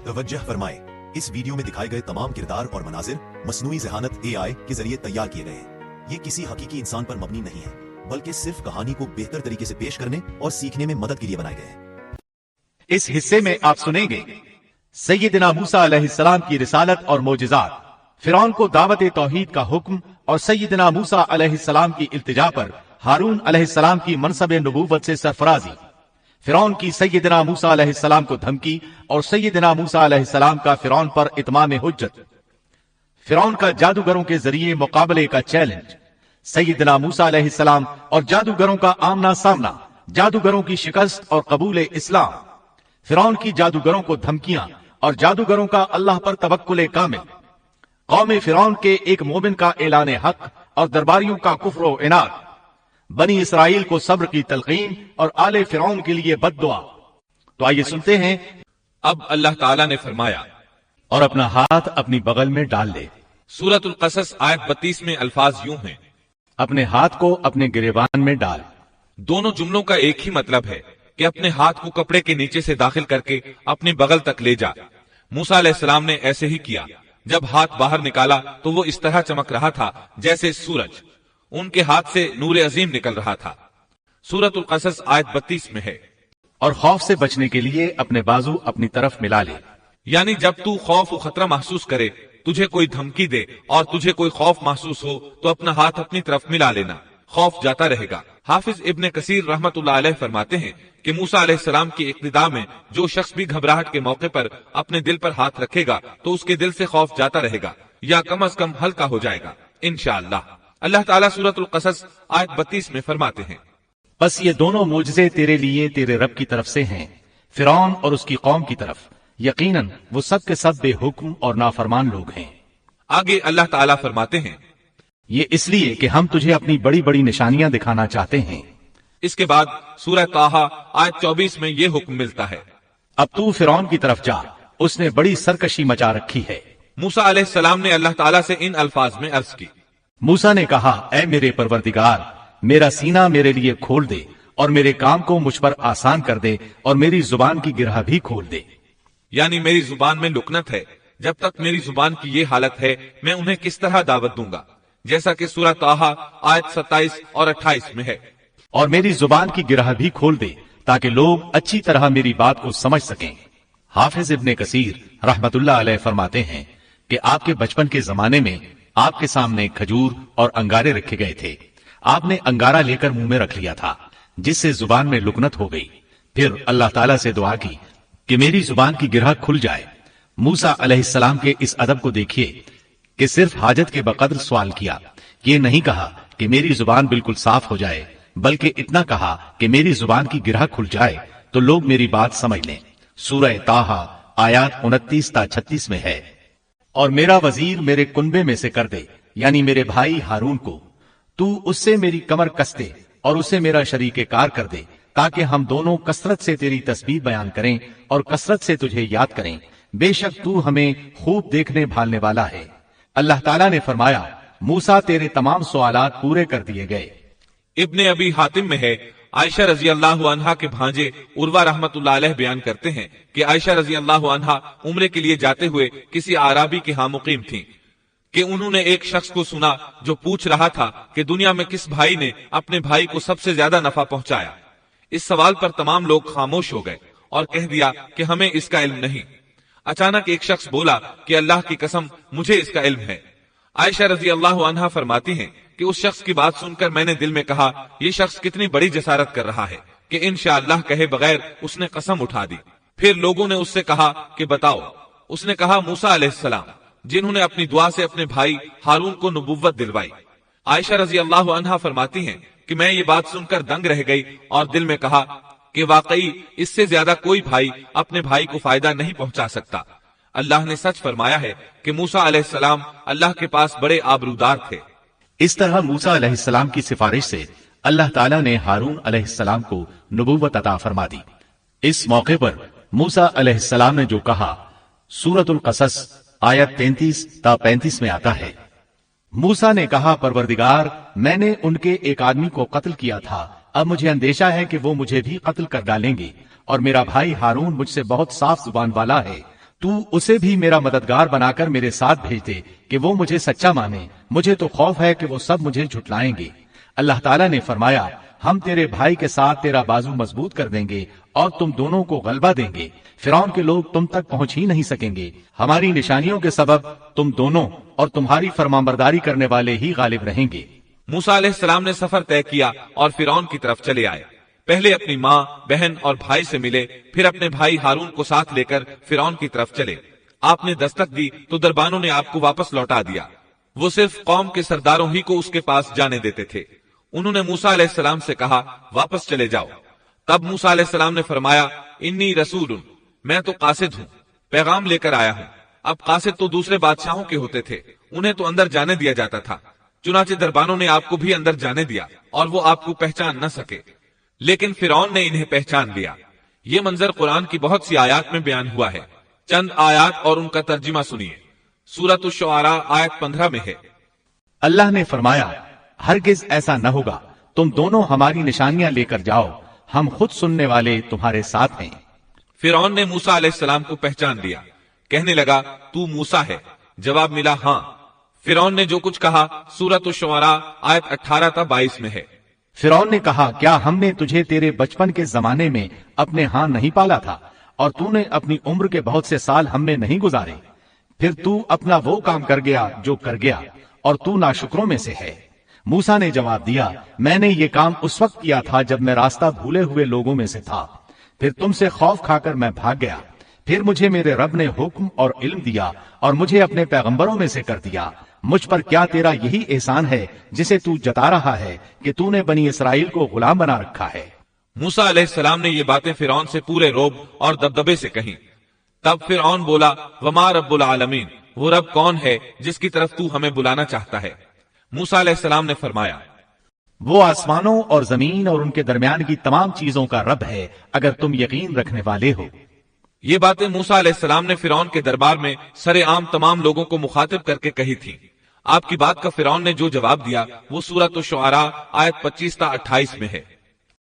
तवज्जह फरमाएं, इस वीडियो में दिखाए गए तमाम किरदार और मनाजिर मसनूई ज़हानत AI के जरिए तैयार किए गए हैं। ये किसी हकीकी इंसान पर मबनी नहीं है, बल्कि सिर्फ कहानी को बेहतर तरीके से पेश करने और सीखने में मदद के लिए बनाए गए हैं। इस हिस्से में आप सुनेंगे सैयदना मूसा अलैहिस्सलाम की रिसालत और मोजिज़ात, फिरौन को दावत तौहीद का हुक्म और सैयदना मूसा अलैहिस्सलाम की इल्तिजा पर हारून अलैहिस्सलाम की मनसब नबूवत से सरफराजी, फिरौन की सैयदना मूसा अलैहिस्सलाम को धमकी और सैयदना मूसा अलैहिस्सलाम का फिरौन पर इत्माम हुज्जत, फिरौन का जादूगरों के जरिए मुकाबले का चैलेंज, सैयदना मूसा अलैहिस्सलाम और जादूगरों का आमना सामना, जादूगरों की शिकस्त और कबूल इस्लाम, फिरौन की जादूगरों को धमकियां और जादूगरों का अल्लाह पर तवक्कुल कामिल, कौम फिरौन के एक मोमिन का ऐलान हक और दरबारियों का कुफ्र व इनाद, बनी इसराइल को सब्र की तलकीन और आले फिरौन के लिए बद्दुआ। तो आइए सुनते हैं। अब अल्लाह ताला ने फरमाया, और अपना हाथ अपनी बगल में डाल ले। सूरतुल कसस आयत 32 में अल्फाज यूं हैं, अपने हाथ को अपने गिरेबान में डाल। दोनों जुमलों का एक ही मतलब है कि अपने हाथ को कपड़े के नीचे से दाखिल करके अपनी बगल तक ले जा। मूसा अलैहिस्सलाम ने ऐसे ही किया। जब हाथ बाहर निकाला तो वो इस तरह चमक रहा था जैसे सूरज। उनके हाथ से नूर अजीम निकल रहा था। सूरतुल कसस आयत 32 में है, और खौफ से बचने के लिए अपने बाजू अपनी तरफ मिला ले। यानी जब तू खौफ और खतरा महसूस करे, तुझे कोई धमकी दे और तुझे कोई खौफ महसूस हो, तो अपना हाथ अपनी तरफ मिला लेना, खौफ जाता रहेगा। हाफिज इब्ने कसीर रहमतुल्लाह अलैह फरमाते हैं कि मूसा अलैहिस्सलाम की इक्तिदा में जो शख्स भी घबराहट के मौके पर अपने दिल पर हाथ रखेगा तो उसके दिल से खौफ जाता रहेगा या कम अज कम हल्का हो जाएगा इंशाअल्लाह। अल्लाह ताला सूरतुल कसस आयत 32 में फरमाते हैं, बस ये दोनों मोजज़े तेरे लिए तेरे रब की तरफ से हैं, फिरौन और उसकी कौम की तरफ। यकीनन वो सब के सब बेहुक्म और नाफरमान लोग हैं। आगे अल्लाह ताला फरमाते हैं, ये इसलिए कि हम तुझे अपनी बड़ी बड़ी निशानियां दिखाना चाहते हैं। इसके बाद सूरह ताहा आयत 24 में ये हुक्म मिलता है, अब तू फिरौन की तरफ जा, उसने बड़ी सरकशी मचा रखी है। मूसा अलैहिस्सलाम ने अल्लाह ताला से इन अल्फाज में अर्ज की, मूसा ने कहा, ऐ मेरे परवरदिगार, मेरा सीना मेरे लिए खोल दे और मेरे काम को मुझ पर आसान कर दे और मेरी जुबान की गिरह भी खोल दे। यानी मेरी जुबान में लुकनत है, जब तक मेरी जुबान की ये हालत है मैं उन्हें किस तरह दावत दूंगा, जैसा कि सूरह ताहा आयत 27 और 28 में है। और मेरी जुबान की गिरह भी खोल दे ताकि लोग अच्छी तरह मेरी बात को समझ सकें। हाफिज इब्ने कसीर रहमतुल्लाह अलैह फरमाते हैं कि आपके बचपन के जमाने में आपके सामने खजूर और अंगारे रखे गए थे। आपने अंगारा लेकर मुंह में रख लिया था, जिससे जुबान में लुकनत हो गई। फिर अल्लाह ताला से दुआ की कि मेरी जुबान की गिरह खुल जाए। मूसा अलैहिस्सलाम के इस अदब को देखिए कि सिर्फ हाजत के बकद्र सवाल किया। ये नहीं कहा कि मेरी जुबान बिल्कुल साफ हो जाए, बल्कि इतना कहा कि मेरी जुबान की गिरह खुल जाए तो लोग मेरी बात समझ लें। सूरह ताहा आयत 29 ता 36 में है, और मेरा वजीर मेरे कुनबे में से कर दे, यानी मेरे भाई हारून को। तू उससे मेरी कमर कस दे और उसे मेरा शरीके कार कर दे, ताकि हम दोनों कसरत से तेरी तस्बीह बयान करें और कसरत से तुझे याद करें। बेशक तू हमें खूब देखने भालने वाला है। अल्लाह ताला ने फरमाया, मूसा तेरे तमाम सवालात पूरे कर दिए गए। इब्ने अबी हातिम में है, आयशा रजी अल्लाह अन्हा के भांजे उर्वा रहमतुल्लाह अलैह बयान करते हैं कि आयशा रजी अल्लाह अन्हा उम्रे के लिए जाते हुए किसी आराबी के यहाँ मुकीम थीं कि उन्होंने एक शख्स को सुना जो पूछ रहा था कि दुनिया में किस भाई ने अपने भाई को सबसे ज्यादा नफा पहुंचाया। इस सवाल पर तमाम लोग खामोश हो गए और कह दिया कि हमें इसका इल्म नहीं। अचानक एक शख्स बोला कि अल्लाह की कसम मुझे इसका इल्म है। आयशा रजी अल्लाह अन्हा फरमाती हैं कि उस शख्स की बात सुनकर मैंने दिल में कहा, ये शख्स कितनी बड़ी जसारत कर रहा है कि इंशाअल्लाह कहे बगैर उसने कसम उठा दी। फिर लोगों ने उससे कहा कि बताओ। उसने कहा, मूसा अलैहिस्सलाम, जिन्होंने अपनी दुआ से अपने भाई हारून को नबुव्वत दिलवाई। आयशा रजी अल्लाह अन्हा फरमाती हैं कि मैं ये बात सुनकर दंग रह गई और दिल में कहा कि वाकई इससे ज्यादा कोई भाई अपने भाई को फायदा नहीं पहुंचा सकता। अल्लाह ने सच फरमाया है कि मूसा अलैहिस्सलाम अल्लाह के पास बड़े आबरूदार थे। इस तरह मूसा अलैहिस्सलाम की सिफारिश से अल्लाह ताला ने हारून अलैहिस्सलाम को नबूवत अता फरमा दी। इस मौके पर मूसा अलैहिस्सलाम ने जो कहा, सूरतुल कसस आयत 33 ता 35 में आता है, मूसा ने कहा, परवरदिगार, मैंने उनके एक आदमी को कत्ल किया था, अब मुझे अंदेशा है कि वो मुझे भी कत्ल कर डालेंगे और मेरा भाई हारून मुझसे बहुत साफ जुबान वाला है, तू उसे भी मेरा मददगार बनाकर मेरे साथ भेज दे कि वो मुझे सच्चा माने। मुझे तो खौफ है कि वो सब मुझे झुटलाएंगे। अल्लाह ताला ने फरमाया, हम तेरे भाई के साथ तेरा बाजू मजबूत कर देंगे और तुम दोनों को गलबा देंगे। फिरौन के लोग तुम तक पहुंच ही नहीं सकेंगे। हमारी निशानियों के सबब तुम दोनों और तुम्हारी फरमाबरदारी करने वाले ही गालिब रहेंगे। मूसा अलैहिस्सलाम ने सफर तय किया और फिरौन की तरफ चले आए। पहले अपनी माँ, बहन और भाई से मिले, फिर अपने भाई हारून को साथ लेकर फिरौन की तरफ चले। आपने दस्तक दी तो दरबानों ने आपको वापस लौटा दिया। वो सिर्फ कौम के सरदारों ही को उसके पास जाने देते थे। उन्होंने मूसा अलैहिस्सलाम से कहा, वापस चले जाओ। तब मूसा अलैहिस्सलाम ने फरमाया, इन्नी रसूलुन, मैं तो कासिद हूँ, पैगाम लेकर आया हूँ। अब कासिद तो दूसरे बादशाहों के होते थे, उन्हें तो अंदर जाने दिया जाता था। चुनाचे दरबानों ने आपको भी अंदर जाने दिया और वो आपको पहचान न सके, लेकिन फिरौन ने इन्हें पहचान लिया। ये मंजर कुरान की बहुत सी आयात में बयान हुआ है। चंद आयात और उनका तर्जुमा सुनिए। सूरत अश-शुआरा आयत 15 में है, अल्लाह ने फरमाया, हरगिज ऐसा न होगा, तुम दोनों हमारी निशानियां लेकर जाओ, हम खुद सुनने वाले तुम्हारे साथ हैं। फिरौन ने मूसा अलैहिस्सलाम को पहचान लिया, कहने लगा, तू मूसा है? जवाब मिला, हाँ। फिरौन ने जो कुछ कहा सूरत अश-शुआरा आयत 18 था 22 में है। फिरौन ने कहा, क्या हमने तुझे तेरे बचपन के जमाने में अपने हाथ नहीं पाला था और तूने अपनी उम्र के बहुत से साल हम में नहीं गुजारे? फिर तू अपना वो काम कर गया जो कर गया और तू नाशुक्रों में से है। मूसा ने जवाब दिया, मैंने ये काम उस वक्त किया था जब मैं रास्ता भूले हुए लोगों में से था। फिर तुमसे खौफ खाकर मैं भाग गया। फिर मुझे मेरे रब ने हुक्म और इल्म दिया और मुझे अपने पैगंबरों में से कर दिया। मुझ पर क्या तेरा यही एहसान है जिसे तू जता रहा है कि तूने बनी इसराइल को गुलाम बना रखा है? मूसा अलैहिस्सलाम ने ये बातें फिरौन से पूरे रोब और दबदबे से कहीं। तब फिरौन बोला, वमा रब्बुल आलमीन, वो रब कौन है जिसकी तरफ तू हमें बुलाना चाहता है? मूसा अलैहिस्सलाम ने फरमाया, वो आसमानों और जमीन और उनके दरमियान की तमाम चीजों का रब है, अगर तुम यकीन रखने वाले हो। ये बातें मूसा अलैहिस्सलाम ने फिरौन के दरबार में सरेआम तमाम लोगों को मुखातिब करके कही थी। आपकी बात का फिरौन ने जो जवाब दिया वो सूरत अश-शुआरा आयत 25 ता 28 में है।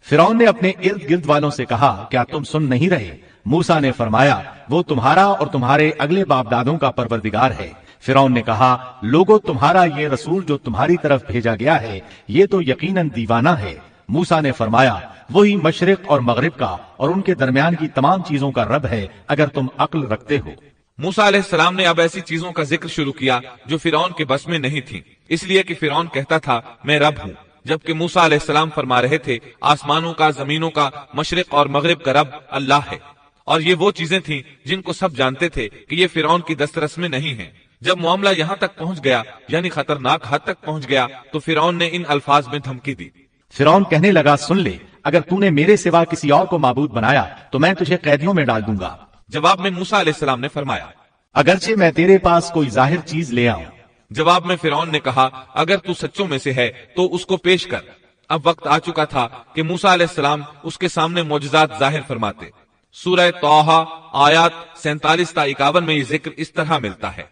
फिरौन ने अपने इर्द गिर्द वालों से कहा, क्या तुम सुन नहीं रहे? मूसा ने फरमाया, वो तुम्हारा और तुम्हारे अगले बाप दादों का परवरदिगार है। फिरौन ने कहा, लोगों, तुम्हारा ये रसूल जो तुम्हारी तरफ भेजा गया है ये तो यकीनन दीवाना है। मूसा ने फरमाया, वही मशरिक और मगरिब का और उनके दरमियान की तमाम चीजों का रब है, अगर तुम अक्ल रखते हो। मूसा अलैहिस्सलाम ने अब ऐसी चीजों का जिक्र शुरू किया जो फिरौन के बस में नहीं थी, इसलिए कि फिरौन कहता था, मैं रब हूँ, जबकि मूसा अलैहिस्सलाम फरमा रहे थे, आसमानों का, जमीनों का, मशरिक और मगरिब का रब अल्लाह है। और ये वो चीजें थीं जिनको सब जानते थे कि ये फिरौन की दस्तरस में नहीं है। जब मामला यहाँ तक पहुँच गया, यानी खतरनाक हद तक पहुँच गया, तो फिरौन ने इन अल्फाज में धमकी दी। फिरौन कहने लगा, सुन ले, अगर तूने मेरे सिवा किसी और को माबूद बनाया तो मैं तुझे कैदियों में डाल दूंगा। जवाब में मूसा अलैहिस्सलाम ने फरमाया, अगरचे मैं तेरे पास कोई जाहिर चीज ले आऊं। जवाब में फिरौन ने कहा, अगर तू सच्चों में से है तो उसको पेश कर। अब वक्त आ चुका था कि मूसा अलैहिस्सलाम उसके सामने मोजज़ात जाहिर फरमाते। सूरह तौहा आयत 47 ता 51 में ये जिक्र इस तरह मिलता है,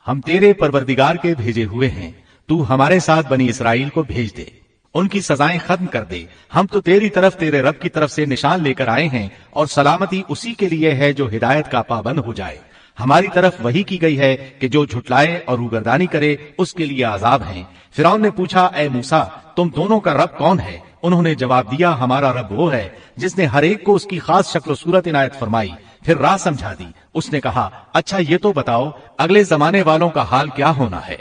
हम तेरे परवरदिगार के भेजे हुए हैं, तू हमारे साथ बनी इसराइल को भेज दे, उनकी सजाएं खत्म कर दे। हम तो तेरी तरफ, तेरे रब की तरफ से निशान लेकर आए हैं और सलामती उसी के लिए है जो हिदायत का पाबंद हो जाए। हमारी तरफ वही की गई है कि जो झुटलाए और रूगर्दानी करे उसके लिए आजाब हैं। फिरौन ने पूछा, ए मूसा, तुम दोनों का रब कौन है? उन्होंने जवाब दिया, हमारा रब वो है जिसने हर एक को उसकी खास शक्ल सूरत इनायत फरमाई, फिर राह समझा दी। उसने कहा, अच्छा ये तो बताओ अगले जमाने वालों का हाल क्या होना है?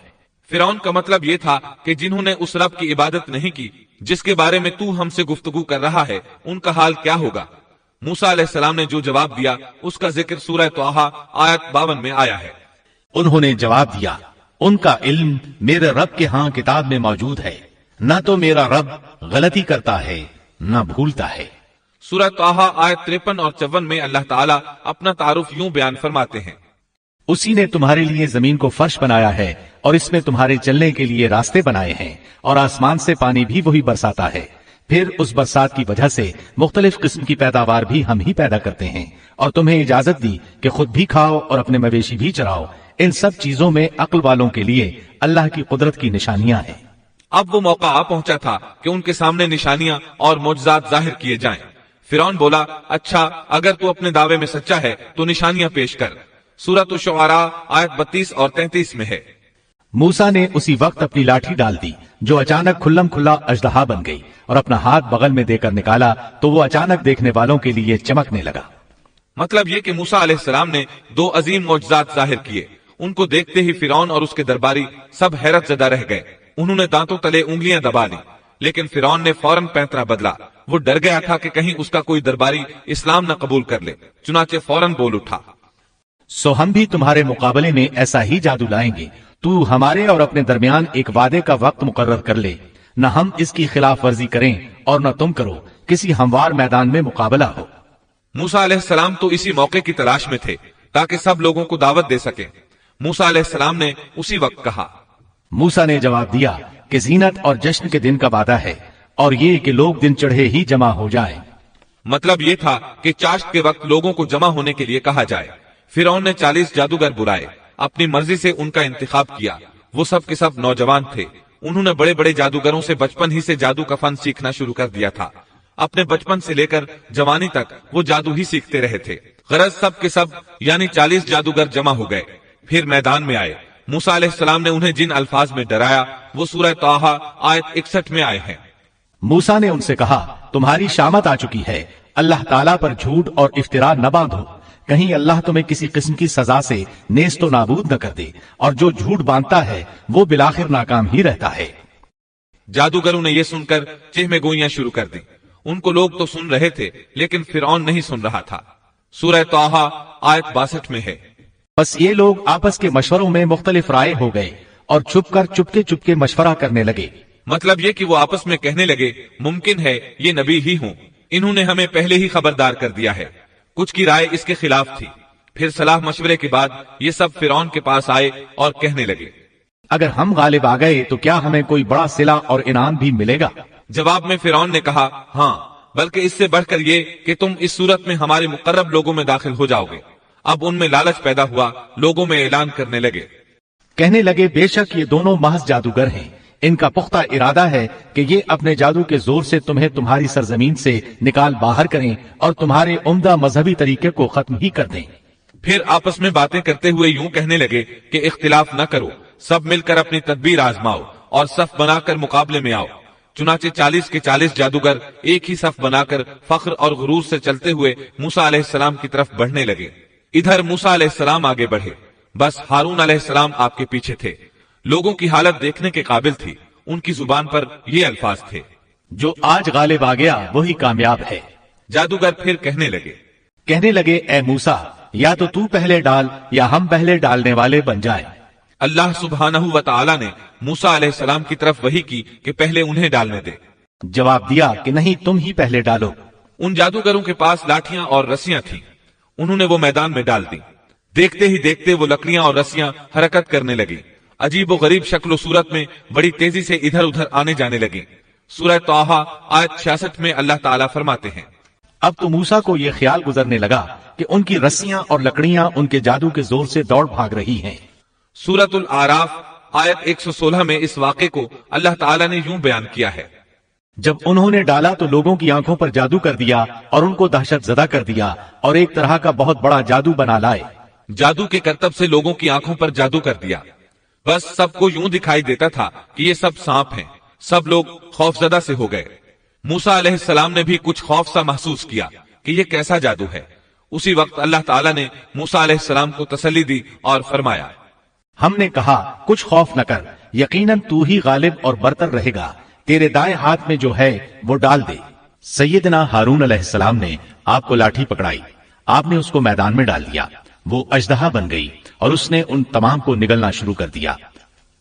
फिरौन का मतलब ये था कि जिन्होंने उस रब की इबादत नहीं की जिसके बारे में तू हमसे गुफ्तगू कर रहा है, उनका हाल क्या होगा? मूसा अलैहिस्सलाम ने जो जवाब दिया उसका जिक्र सूरह तौहा आयत 52 में आया है। उन्होंने जवाब दिया, उनका इल्म मेरे रब के यहाँ किताब में मौजूद है, न तो मेरा रब गलती करता है न भूलता है। सूरह तौहा आयत 53 और 54 में अल्लाह ताला अपना तारुफ यूं बयान फरमाते हैं, उसी ने तुम्हारे लिए जमीन को फर्श बनाया है और इसमें तुम्हारे चलने के लिए रास्ते बनाए हैं और आसमान से पानी भी वही बरसाता है। फिर उस बरसात की वजह से मुख्तलिफ किस्म की पैदावार भी हम ही पैदा करते हैं और तुम्हें इजाजत दी कि खुद भी खाओ और अपने मवेशी भी चराओ। इन सब चीजों में अक्ल वालों के लिए अल्लाह की कुदरत की निशानियां हैं। अब वो मौका आ पहुंचा था कि उनके सामने निशानियां और मोजज़ात जाहिर किए जाएं। फिरौन बोला, अच्छा अगर तू अपने दावे में सच्चा है तो निशानियां पेश कर। सूरत शुआरा आयत 32 और 33 में है। मूसा ने उसी वक्त अपनी लाठी डाल दी जो अचानक खुल्लम खुल्ला अजदहा बन गई और अपना हाथ बगल में देकर निकाला तो वो अचानक देखने वालों के लिए चमकने लगा। मतलब ये कि मूसा अलैहिस्सलाम ने दो अजीम मौजज़ात जाहिर किए। उनको देखते ही फिरौन और उसके दरबारी सब हैरत ज़दा रह गए। उन्होंने दांतों तले उंगलियां दबा ली, लेकिन फिरौन ने फौरन पैंतरा बदला। वो डर गया था कि कहीं उसका कोई दरबारी इस्लाम न कबूल कर ले, चुनाचे फौरन बोल उठा, सो हम भी तुम्हारे मुकाबले में ऐसा ही जादू लाएंगे। तू हमारे और अपने दरमियान एक वादे का वक्त मुकर्रर कर ले, न हम इसकी खिलाफ वर्जी करें और न तुम करो, किसी हमवार मैदान में मुकाबला हो। मूसा अलैहिस्सलाम तो इसी मौके की तलाश में थे ताकि सब लोगों को दावत दे सके। मूसा अलैहिस्सलाम ने उसी वक्त कहा। मूसा ने जवाब दिया कि जीनत और जश्न के दिन का वादा है और ये कि लोग दिन चढ़े ही जमा हो जाएं। मतलब ये था कि चाश्त के वक्त लोगों को जमा होने के लिए कहा जाए। फिरौन ने 40 जादूगर बुलाए, अपनी मर्जी से उनका इंतखाब किया। वो सब के सब नौजवान थे। उन्होंने बड़े बड़े जादूगरों से बचपन ही से जादू का फन सीखना शुरू कर दिया था। अपने बचपन से लेकर जवानी तक वो जादू ही सीखते रहे थे। गरज सब के सब यानी 40 जादूगर जमा हो गए, फिर मैदान में आए। मूसा अलैहिस्सलाम ने उन्हें जिन अल्फाज में डराया वो सूरह ताहा आयत 61 में आए हैं। मूसा ने उनसे कहा, तुम्हारी शामत आ चुकी है, अल्लाह ताला पर झूठ और इफ्तिरा न बांधो, कहीं अल्लाह तुम्हें किसी किस्म की सजा से नेस्तो नाबूद न कर दे, और जो झूठ बांधता है वो बिलाखिर नाकाम ही रहता है। जादूगरों ने यह सुनकर चेहमे गोइयां शुरू कर दी। उनको लोग तो सुन रहे थे, लेकिन फिरौन नहीं सुन रहा था। सूरह ताहा आयत 62 में है। बस ये लोग आपस के मशवरों में मुख्तलिफ राय हो गए और छुपकर चुपके चुपके मशवरा करने लगे। मतलब ये कि वो आपस में कहने लगे, मुमकिन है ये नबी ही हों, इन्होंने हमें पहले ही खबरदार कर दिया है। कुछ की राय इसके खिलाफ थी। फिर सलाह मशवरे के बाद ये सब फिरौन के पास आए और कहने लगे, अगर हम गालिब आ गए तो क्या हमें कोई बड़ा सिला और इनाम भी मिलेगा? जवाब में फिरौन ने कहा, हाँ, बल्कि इससे बढ़कर ये कि तुम इस सूरत में हमारे मुकर्रब लोगों में दाखिल हो जाओगे। अब उनमें लालच पैदा हुआ, लोगों में ऐलान करने लगे, कहने लगे, बेशक ये दोनों महज जादूगर हैं। इनका पुख्ता इरादा है कि ये अपने जादू के जोर से तुम्हें तुम्हारी सरजमीन से निकाल बाहर करें और तुम्हारे उम्दा मजहबी तरीके को खत्म ही कर दें। फिर आपस में बातें करते हुए यूं कहने लगे कि इख्तिलाफ न करो, सब मिलकर अपनी तदबीर आजमाओ और सफ बनाकर मुकाबले में आओ। चुनाचे 40 के 40 जादूगर एक ही सफ बनाकर फख्र और गुरूर से चलते हुए मूसा अलैहिस्सलाम की तरफ बढ़ने लगे। इधर मूसा अलैहिस्सलाम आगे बढ़े, बस हारून अलैहिस्सलाम आपके पीछे थे। लोगों की हालत देखने के काबिल थी। उनकी जुबान पर ये अल्फाज थे, जो आज गालिब आ गया वही कामयाब है। जादूगर फिर कहने लगे, ए मूसा, या तो तू पहले डाल या हम पहले डालने वाले बन जाएं। अल्लाह सुब्हानहू व तआला ने मूसा अलैहिस्सलाम की तरफ वही की कि पहले उन्हें डालने दे। जवाब दिया कि नहीं, तुम ही पहले डालो। उन जादूगरों के पास लाठियां और रस्सियां थीं। उन्होंने वो मैदान में डाल दी। देखते ही देखते वो लकड़ियां और रस्सियां हरकत करने लगी। अजीब व गरीब शक्ल सूरत में बड़ी तेजी से इधर उधर आने जाने लगी। सूरह ताहा आयत 66 में अल्लाह ताला फरमाते हैं, अब तो मूसा को यह ख्याल गुजरने लगा कि उनकी रस्सियां और लकड़ियां उनके जादू के जोर से दौड़ भाग रही हैं। सूरतुल आराफ आयत 116 में इस वाक़े को अल्लाह ताला ने यूं बयान किया है, जब उन्होंने डाला तो लोगों की आंखों पर जादू कर दिया और उनको दहशत ज़दा कर दिया और एक तरह का बहुत बड़ा जादू बना लाए। जादू के करतब से लोगों की आंखों पर जादू कर दिया। बस सबको यूं दिखाई देता था कि ये सब सांप हैं। सब लोग खौफजदा से हो गए। मूसा अलैहिस्सलाम ने भी कुछ खौफ सा महसूस किया कि ये कैसा जादू है। उसी वक्त अल्लाह ताला ने मूसा अलैहिस्सलाम को तसल्ली दी और फरमाया, हमने कहा, कुछ खौफ न कर, यकीनन तू ही गालिब और बरतर रहेगा। तेरे दाएं हाथ में जो है वो डाल दे। सैयदना हारून अलैहिस्सलाम ने आपको लाठी पकड़ाई, आपने उसको मैदान में डाल दिया। वो अजदहा बन गई और उसने उन तमाम को निगलना शुरू कर दिया।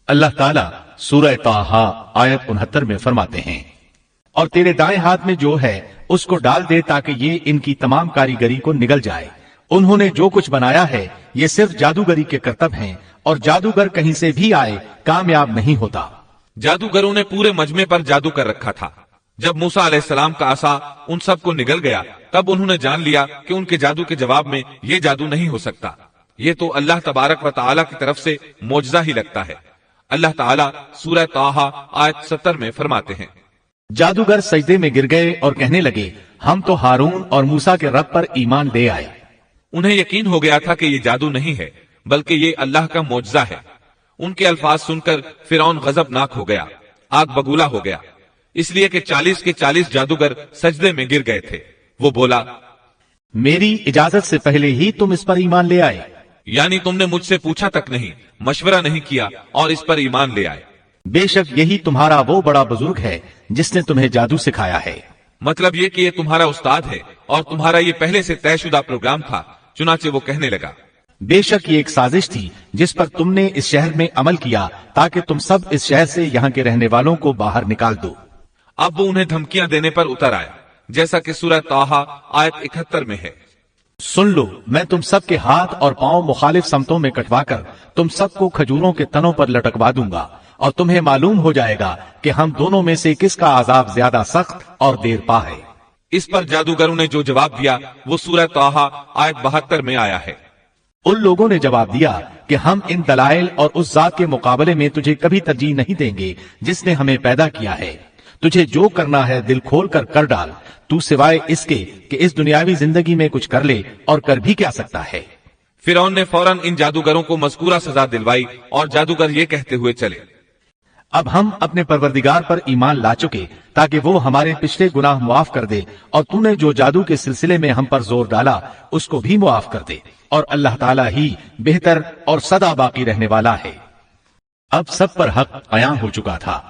अल्लाह ताला सूरह ताहा आयत 69 में फरमाते हैं, और तेरे दाएं हाथ में जो है उसको डाल दे ताकि ये इनकी तमाम कारीगरी को निगल जाए। उन्होंने जो कुछ बनाया है ये सिर्फ जादूगरी के करतब हैं और जादूगर कहीं से भी आए कामयाब नहीं होता। जादूगरों ने पूरे मजमे पर जादू कर रखा था। जब मूसा अलैहिस्सलाम का आसा उन सबको निगल गया तब उन्होंने जान लिया कि उनके जादू के जवाब में ये जादू नहीं हो सकता। ये तो अल्लाह तबारक व तआला की तरफ से मौजज़ा ही लगता है। अल्लाह ताला सूरह ताहा आयत 70 में फरमाते हैं, जादूगर सजदे में गिर गए और कहने लगे, हम तो हारून और मूसा के रब पर ईमान ले आए। انہیں یقین ہو گیا تھا کہ یہ جادو نہیں ہے بلکہ یہ اللہ کا معجزہ ہے۔ ان کے الفاظ سن کر فرعون غضبناک ہو گیا، آگ بگولا ہو گیا، اس لیے کہ 40 کے 40 جادوگر سجدے میں گر گئے تھے۔ وہ بولا، میری اجازت سے پہلے ہی تم اس پر ایمان لے آئے، یعنی تم نے مجھ سے پوچھا تک نہیں، مشورہ نہیں کیا اور اس پر ایمان لے آئے۔ بے شک یہی تمہارا وہ بڑا بزرگ ہے جس نے تمہیں جادو سکھایا ہے۔ مطلب یہ کہ یہ تمہارا استاد ہے اور تمہارا یہ پہلے سے طے شدہ پروگرام تھا۔ چنانچہ وہ کہنے لگا، بے شک یہ ایک سازش تھی جس پر تم نے اس شہر میں عمل کیا تاکہ تم سب اس شہر سے یہاں کے رہنے والوں کو باہر نکال دو۔ اب وہ انہیں دھمکیاں دینے پر اتر آیا، جیسا کہ سورہ طٰہٰ آیت 71 میں ہے۔ سن لو، میں تم سب کے ہاتھ اور پاؤں مخالف سمتوں میں کٹوا کر تم سب کو کھجوروں کے تنوں پر لٹکوا دوں گا، اور تمہیں معلوم ہو جائے گا کہ ہم دونوں میں سے کس کا عذاب زیادہ سخت اور دیر پا ہے۔ اس پر جادوگروں نے جو جواب دیا وہ سورہ طٰہٰ آیت 72 میں آیا ہے۔ ان لوگوں نے جواب دیا کہ ہم ان دلائل اور اس ذات کے مقابلے میں تجھے کبھی ترجیح نہیں دیں گے جس نے ہمیں پیدا کیا ہے۔ تجھے جو کرنا ہے دل کھول کر کر ڈال، تو سوائے اس کے کہ اس دنیاوی زندگی میں کچھ کر لے، اور کر بھی کیا سکتا ہے۔ فرعون نے فوراً ان جادوگروں کو مذکورہ سزا دلوائی اور جادوگر یہ کہتے ہوئے چلے، اب ہم اپنے پروردگار پر ایمان لا چکے تاکہ وہ ہمارے پچھلے گناہ معاف کر دے، اور تو نے جو جادو کے سلسلے میں ہم پر زور ڈالا اس کو بھی معاف کر دے، اور اللہ تعالیٰ ہی بہتر اور سدا باقی رہنے والا ہے۔ اب سب پر حق عیاں ہو چکا تھا۔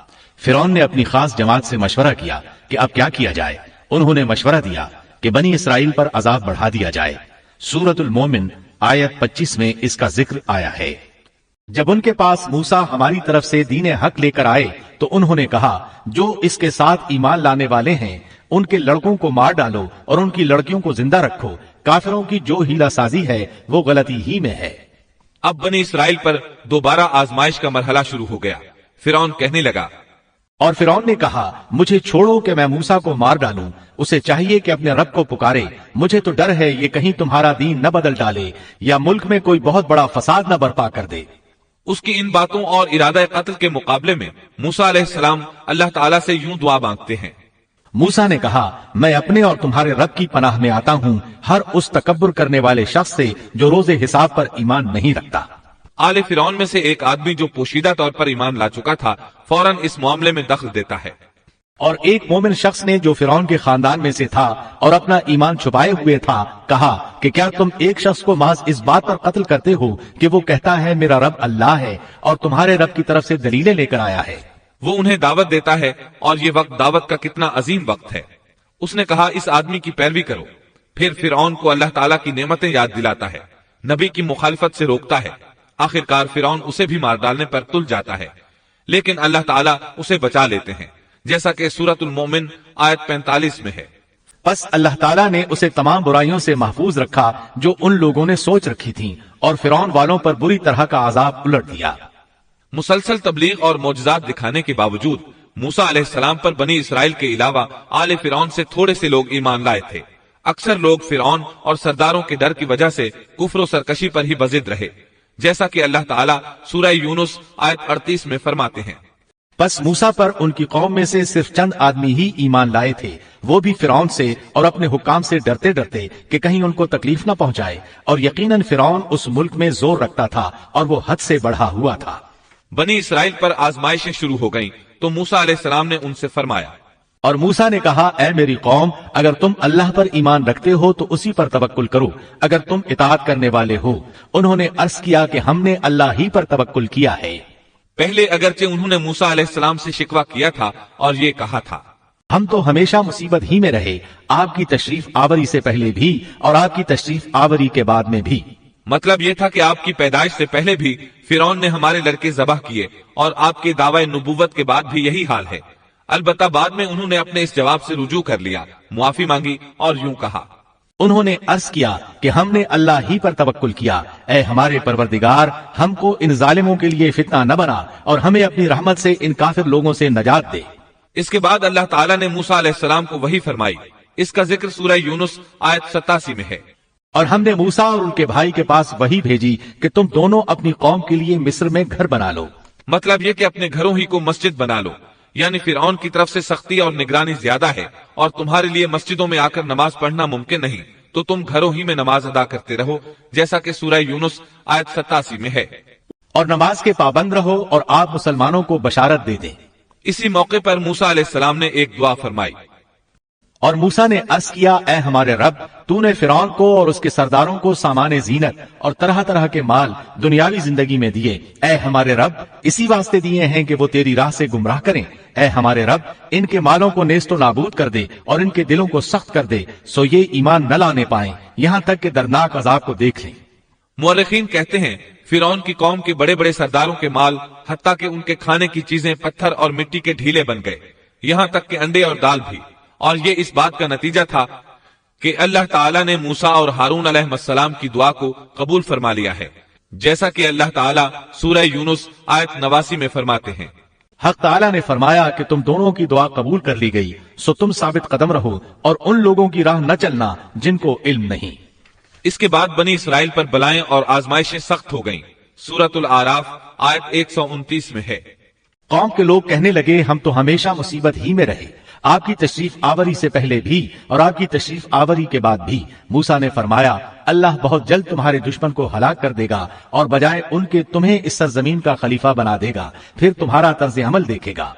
فرعون نے اپنی خاص جماعت سے مشورہ کیا کہ اب کیا کیا جائے۔ انہوں نے مشورہ دیا کہ بنی اسرائیل پر عذاب بڑھا دیا جائے۔ سورۃ المومن آیت 25 میں اس کا ذکر آیا ہے۔ جب ان کے پاس موسیٰ ہماری طرف سے دین حق لے کر آئے تو انہوں نے کہا، جو اس کے ساتھ ایمان لانے والے ہیں ان کے لڑکوں کو مار ڈالو اور ان کی لڑکیوں کو زندہ رکھو، کافروں کی جو ہیلہ سازی ہے وہ غلطی ہی میں ہے۔ اب بنی اسرائیل پر دوبارہ آزمائش کا مرحلہ شروع ہو گیا۔ فرعون کہنے لگا، اور فرعون نے کہا، مجھے چھوڑو کہ میں موسیٰ کو مار ڈالوں، اسے چاہیے کہ اپنے رب کو پکارے، مجھے تو ڈر ہے یہ کہیں تمہارا دین نہ بدل ڈالے یا ملک میں کوئی بہت بڑا فساد نہ برپا کر دے۔ اس کی ان باتوں اور ارادہ قتل کے مقابلے میں موسیٰ علیہ السلام اللہ تعالیٰ سے یوں دعا مانگتے ہیں۔ موسیٰ نے کہا، میں اپنے اور تمہارے رب کی پناہ میں آتا ہوں ہر اس تکبر کرنے والے شخص سے جو روز حساب پر ایمان نہیں رکھتا۔ آل فرعون میں سے ایک آدمی جو پوشیدہ طور پر ایمان لا چکا تھا فوراً اس معاملے میں دخل دیتا ہے، اور ایک مومن شخص نے جو فرعون کے خاندان میں سے تھا اور اپنا ایمان چھپائے ہوئے تھا کہا کہ کیا تم ایک شخص کو محض اس بات پر قتل کرتے ہو کہ وہ کہتا ہے میرا رب اللہ ہے اور تمہارے رب کی طرف سے دلیلیں لے کر آیا ہے۔ وہ انہیں دعوت دیتا ہے، اور یہ وقت دعوت کا کتنا عظیم وقت ہے۔ اس نے کہا، اس آدمی کی پیروی کرو۔ پھر فرعون کو اللہ تعالیٰ کی نعمتیں یاد دلاتا ہے، نبی کی مخالفت سے روکتا ہے۔ آخرکار فرعون اسے بھی مار ڈالنے پر تل جاتا ہے، لیکن اللہ تعالیٰ اسے بچا لیتے ہیں، جیسا کہ سورۃ المومن آیت 45 میں ہے۔ پس اللہ تعالیٰ نے اسے تمام برائیوں سے محفوظ رکھا جو ان لوگوں نے سوچ رکھی تھیں، اور فرعون والوں پر بری طرح کا عذاب الٹ دیا۔ مسلسل تبلیغ اور معجزات دکھانے کے باوجود موسیٰ علیہ السلام پر بنی اسرائیل کے علاوہ آل فرعون سے تھوڑے سے لوگ ایمان لائے تھے۔ اکثر لوگ فرعون اور سرداروں کے ڈر کی وجہ سے کفر و سرکشی پر ہی بضد رہے، جیسا کہ اللہ تعالیٰ سورہ یونس آیت 38 میں فرماتے ہیں۔ پس موسیٰ پر ان کی قوم میں سے صرف چند آدمی ہی ایمان لائے تھے، وہ بھی فرعون سے اور اپنے حکام سے ڈرتے ڈرتے کہ کہیں ان کو تکلیف نہ پہنچائے، اور یقیناً فرعون اس ملک میں زور رکھتا تھا اور وہ حد سے بڑھا ہوا تھا۔ بنی اسرائیل پر آزمائشیں شروع ہو گئیں تو موسیٰ علیہ السلام نے ان سے فرمایا، اور موسیٰ نے کہا، اے میری قوم، اگر تم اللہ پر ایمان رکھتے ہو تو اسی پر توکل کرو اگر تم اطاعت کرنے والے ہو۔ انہوں نے عرض کیا کہ ہم نے اللہ ہی پر توکل کیا ہے۔ پہلے اگرچہ انہوں نے موسیٰ علیہ السلام سے شکوہ کیا تھا اور یہ کہا تھا، ہم تو ہمیشہ مصیبت ہی میں رہے، آپ کی تشریف آوری سے پہلے بھی اور آپ کی تشریف آوری کے بعد میں بھی۔ مطلب یہ تھا کہ آپ کی پیدائش سے پہلے بھی فرعون نے ہمارے لڑکے ذبح کیے، اور آپ کے دعوی نبوت کے بعد بھی یہی حال ہے۔ البتہ بعد میں انہوں نے اپنے اس جواب سے رجوع کر لیا، معافی مانگی اور یوں کہا، انہوں نے عرض کیا کہ ہم نے اللہ ہی پر توکل کیا، اے ہمارے پروردگار، ہم کو ان ظالموں کے لیے فتنہ نہ بنا اور ہمیں اپنی رحمت سے ان کافر لوگوں سے نجات دے۔ اس کے بعد اللہ تعالیٰ نے موسیٰ علیہ السلام کو وحی فرمائی۔ اس کا ذکر سورہ یونس آیت 87 میں ہے۔ اور ہم نے موسیٰ اور ان کے بھائی کے پاس وحی بھیجی کہ تم دونوں اپنی قوم کے لیے مصر میں گھر بنا لو۔ مطلب یہ کہ اپنے گھروں ہی کو مسجد بنا لو، یعنی فرعون کی طرف سے سختی اور نگرانی زیادہ ہے، اور تمہارے لیے مسجدوں میں آ کر نماز پڑھنا ممکن نہیں، تو تم گھروں ہی میں نماز ادا کرتے رہو، جیسا کہ سورہ یونس آیت 87 میں ہے۔ اور نماز کے پابند رہو اور آپ مسلمانوں کو بشارت دے دیں۔ اسی موقع پر موسیٰ علیہ السلام نے ایک دعا فرمائی۔ اور موسیٰ نے عرض کیا، اے ہمارے رب، تو نے فرعون کو اور اس کے سرداروں کو سامان زینت اور طرح طرح کے مال دنیاوی زندگی میں دیے، اے ہمارے رب اسی واسطے دیے ہیں کہ وہ تیری راہ سے گمراہ کریں۔ اے ہمارے رب ان کے مالوں کو نیست و نابود کر دے اور ان کے دلوں کو سخت کر دے، سو یہ ایمان نہ لانے پائیں یہاں تک کہ دردناک عذاب کو دیکھ لیں۔ مورخین کہتے ہیں فرعون کی قوم کے بڑے بڑے سرداروں کے مال، حتیٰ کہ ان کے کھانے کی چیزیں پتھر اور مٹی کے ڈھیلے بن گئے، یہاں تک کہ انڈے اور دال بھی، اور یہ اس بات کا نتیجہ تھا کہ اللہ تعالیٰ نے موسیٰ اور ہارون علیہ السلام کی دعا کو قبول فرما لیا ہے، جیسا کہ اللہ تعالیٰ سورہ یونس آیت 89 میں فرماتے ہیں۔ حق تعالیٰ نے فرمایا کہ تم دونوں کی دعا قبول کر لی گئی، سو تم ثابت قدم رہو اور ان لوگوں کی راہ نہ چلنا جن کو علم نہیں۔ اس کے بعد بنی اسرائیل پر بلائیں اور آزمائشیں سخت ہو گئیں۔ سورۃ الاعراف آیت 129 میں ہے۔ قوم کے لوگ کہنے لگے، ہم تو ہمیشہ مصیبت ہی میں رہے، آپ کی تشریف آوری سے پہلے بھی اور آپ کی تشریف آوری کے بعد بھی۔ موسیٰ نے فرمایا، اللہ بہت جلد تمہارے دشمن کو ہلاک کر دے گا اور بجائے ان کے تمہیں اس سرزمین کا خلیفہ بنا دے گا، پھر تمہارا طرز عمل دیکھے گا۔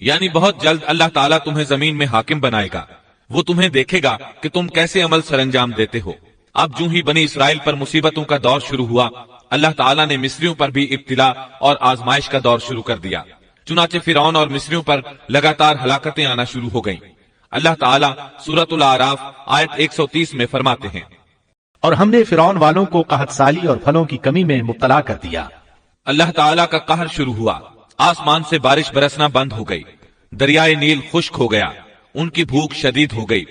یعنی بہت جلد اللہ تعالیٰ تمہیں زمین میں حاکم بنائے گا، وہ تمہیں دیکھے گا کہ تم کیسے عمل سر انجام دیتے ہو۔ اب جو ہی بنی اسرائیل پر مصیبتوں کا دور شروع ہوا، اللہ تعالیٰ نے مصریوں پر بھی ابتلا اور آزمائش کا دور شروع کر دیا۔ چنانچہ فرعون اور مصریوں پر لگاتار ہلاکتیں آنا شروع ہو گئیں۔ اللہ تعالیٰ سورۃ الاعراف آیت 130 میں فرماتے ہیں، اور ہم نے فرعون والوں کو قحط سالی اور پھلوں کی کمی میں مبتلا کر دیا۔ اللہ تعالیٰ کا قہر شروع ہوا، آسمان سے بارش برسنا بند ہو گئی، دریائے نیل خشک ہو گیا، ان کی بھوک شدید ہو گئی۔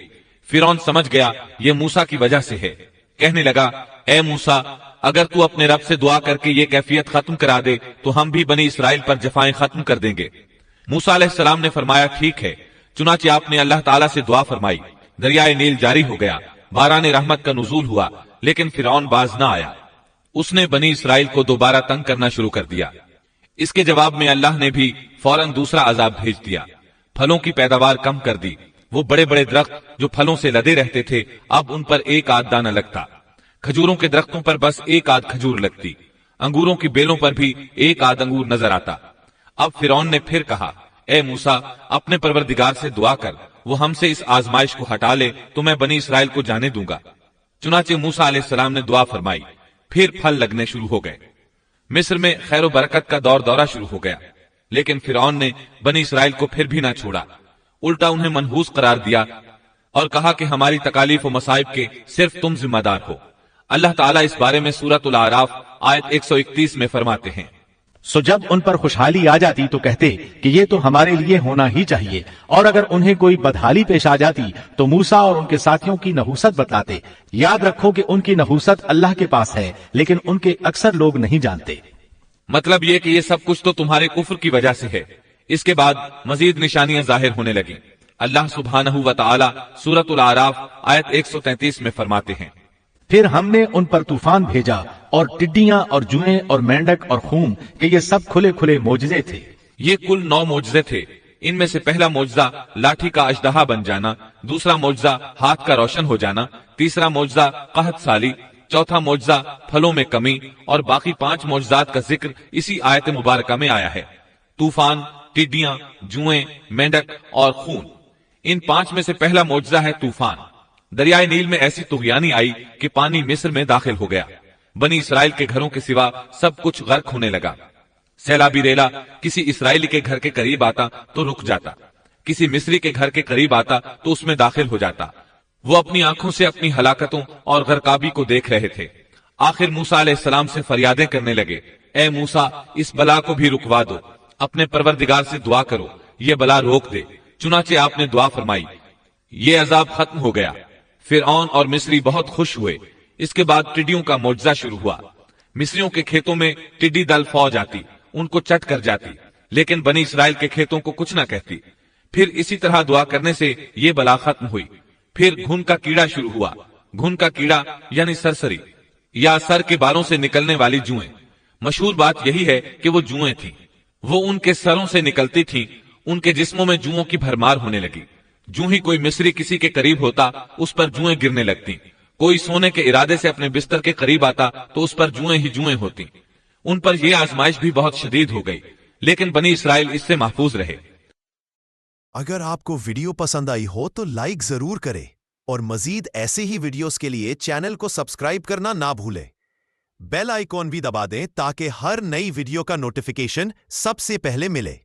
فرعون سمجھ گیا یہ موسیٰ کی وجہ سے ہے، کہنے لگا، اے موسیٰ، اگر تو اپنے رب سے دعا کر کے یہ کیفیت ختم کرا دے تو ہم بھی بنی اسرائیل پر جفائیں ختم کر دیں گے۔ موسیٰ علیہ السلام نے فرمایا، ٹھیک ہے۔ چنانچہ آپ نے اللہ تعالیٰ سے دعا فرمائی، دریائے نیل جاری ہو گیا، باران رحمت کا نزول ہوا، لیکن فرعون باز نہ آیا۔ اس نے بنی اسرائیل کو دوبارہ تنگ کرنا شروع کر دیا۔ اس کے جواب میں اللہ نے بھی فوراً دوسرا عذاب بھیج دیا، پھلوں کی پیداوار کم کر دی۔ وہ بڑے بڑے درخت جو پھلوں سے لدے رہتے تھے، اب ان پر ایک آدھ دانہ لگتا۔ کھجوروں کے درختوں پر بس ایک آدھ کھجور لگتی، انگوروں کی بیلوں پر بھی ایک آدھ انگور نظر آتا۔ اب فرعون نے پھر کہا، اے موسیٰ، اپنے پروردگار سے دعا کر، وہ ہم سے اس آزمائش کو ہٹا لے تو میں بنی اسرائیل کو جانے دوں گا۔ چنانچہ موسیٰ علیہ السلام نے دعا فرمائی، پھر پھل لگنے شروع ہو گئے۔ مصر میں خیر و برکت کا دورہ شروع ہو گیا، لیکن فرعون نے بنی اسرائیل کو پھر بھی نہ چھوڑا، الٹا انہیں منحوس قرار دیا اور کہا کہ ہماری تکالیف و مصائب کے صرف تم ذمہ دار ہو۔ اللہ تعالیٰ اس بارے میں سورۃ الاعراف آیت 131 میں فرماتے ہیں، سو جب ان پر خوشحالی آ جاتی تو کہتے کہ یہ تو ہمارے لیے ہونا ہی چاہیے، اور اگر انہیں کوئی بدحالی پیش آ جاتی تو موسیٰ اور ان کے ساتھیوں کی نحوست بتلاتے۔ یاد رکھو کہ ان کی نحوست اللہ کے پاس ہے، لیکن ان کے اکثر لوگ نہیں جانتے۔ مطلب یہ کہ یہ سب کچھ تو تمہارے کفر کی وجہ سے ہے۔ اس کے بعد مزید نشانیاں ظاہر ہونے لگیں۔ اللہ سبحانہ و تعالی سورۃ الاعراف آیت 133 میں فرماتے ہیں، پھر ہم نے ان پر طوفان بھیجا اور ٹڈیاں اور جوئیں اور مینڈک اور خون کہ یہ سب کھلے کھلے معجزے تھے۔ یہ کل 9 معجزے تھے۔ ان میں سے پہلا معجزہ لاٹھی کا اژدہا بن جانا، دوسرا معجزہ ہاتھ کا روشن ہو جانا، تیسرا معجزہ قحط سالی، چوتھا معجزہ پھلوں میں کمی، اور باقی 5 معجزات کا ذکر اسی آیت مبارکہ میں آیا ہے۔ طوفان، ٹڈیاں، جوئیں، مینڈک اور خون۔ ان 5 میں سے پہلا معجزہ ہے طوفان۔ دریائے نیل میں ایسی طغیانی آئی کہ پانی مصر میں داخل ہو گیا، بنی اسرائیل کے گھروں کے سوا سب کچھ غرق ہونے لگا۔ سیلابی ریلا کسی اسرائیلی کے گھر کے قریب آتا تو رک جاتا، کسی مصری کے گھر کے قریب آتا تو اس میں داخل ہو جاتا۔ وہ اپنی آنکھوں سے اپنی ہلاکتوں اور غرقابی کو دیکھ رہے تھے۔ آخر موسیٰ علیہ السلام سے فریادیں کرنے لگے، اے موسیٰ، اس بلا کو بھی رکوا دو، اپنے پروردگار سے دعا کرو یہ بلا روک دے۔ چنانچہ آپ نے دعا فرمائی، یہ عذاب ختم ہو گیا۔ فرعون اور مصری بہت خوش ہوئے۔ اس کے بعد ٹڈیوں کا معجزہ شروع ہوا۔ مصریوں کے کھیتوں میں ٹڈی دل فوج آتی، ان کو چٹ کر جاتی، لیکن بنی اسرائیل کے کھیتوں کو کچھ نہ کہتی۔ پھر اسی طرح دعا کرنے سے یہ بلا ختم ہوئی۔ پھر گھن کا کیڑا شروع ہوا۔ گھن کا کیڑا یعنی سرسری یا سر کے بالوں سے نکلنے والی جوئیں۔ مشہور بات یہی ہے کہ وہ جوئیں تھیں، وہ ان کے سروں سے نکلتی تھیں۔ ان کے جسموں میں جوؤں کی بھرمار ہونے لگی۔ جو ہی کوئی مصری کسی کے قریب ہوتا اس پر جوئیں گرنے لگتی۔ کوئی سونے کے ارادے سے اپنے بستر کے قریب آتا تو اس پر جوئیں ہی جوئیں ہوتی۔ ان پر یہ آزمائش بھی بہت شدید ہو گئی، لیکن بنی اسرائیل اس سے محفوظ رہے۔ اگر آپ کو ویڈیو پسند آئی ہو تو لائک ضرور کریں اور مزید ایسے ہی ویڈیوز کے لیے چینل کو سبسکرائب کرنا نہ بھولیں۔ بیل آئیکن بھی دبا دیں تاکہ ہر نئی ویڈیو کا نوٹیفیکیشن سب سے پہلے ملے۔